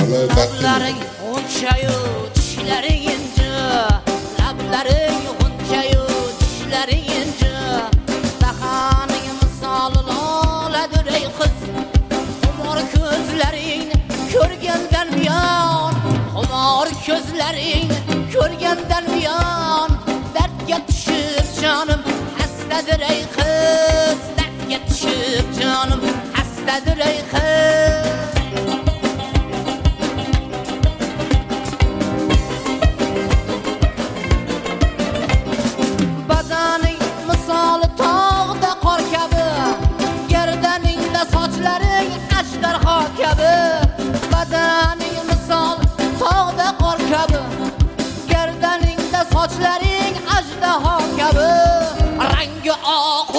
Vallahi lablaring unchayu tishlaring inji, lablaring unchayu tishlaring inji, dahaning misoli loladir ey qiz, xumor ko'zlaring ko'rgandan buyon, xumor ko'zlaring ko'rgandan buyon, dardga tushib jonim hastadir ey qiz, dardga tushib jonim hastadir ey qiz. Badaning misoli tog'da qor kabi, gerdaningda sochlaring ajdarho kabi. Badaning misoli tog'da qor kabi, gerdaningda sochlaring ajdarho kabi. Rangi oq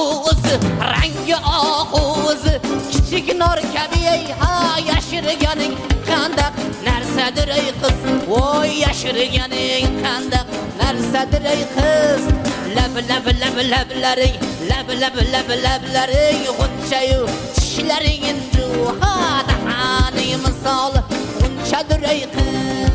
o'zi kichik nor kabi, ha yashirganing qandaq narsadir ey qiz, voy yashirganing qandaq narsadir ey qiz. Lablaring g'unchayu tishlaring inju, ha dahaning misoli unchadir ey qiz.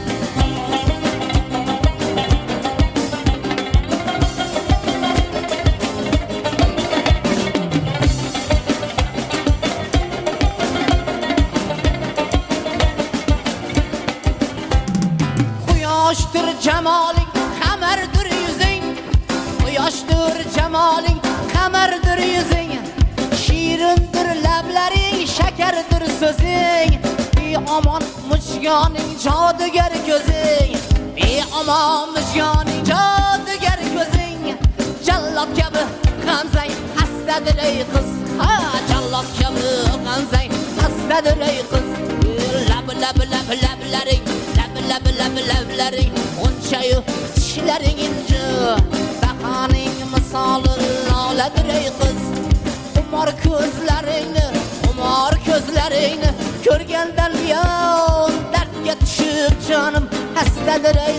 Quyoshdir jamoling, qamardir yuzing, quyoshdir jamoling, qamardir yuzing, shirindir lablaring, shakardir so'zing, beomon mujgoning, jodugar ko'zing, beomon mujgoning, jodugar ko'zing, jallod kabi g'amzang hastadir ey qiz, ha jallod kabi g'amzang hastadir ey qiz. Lablaring unchayu tishlaring inji, dahaning misoli loladir ey qiz, xumor ko'zlaringni ko'rgandan buyon, dardga tushib jonim hastadir ey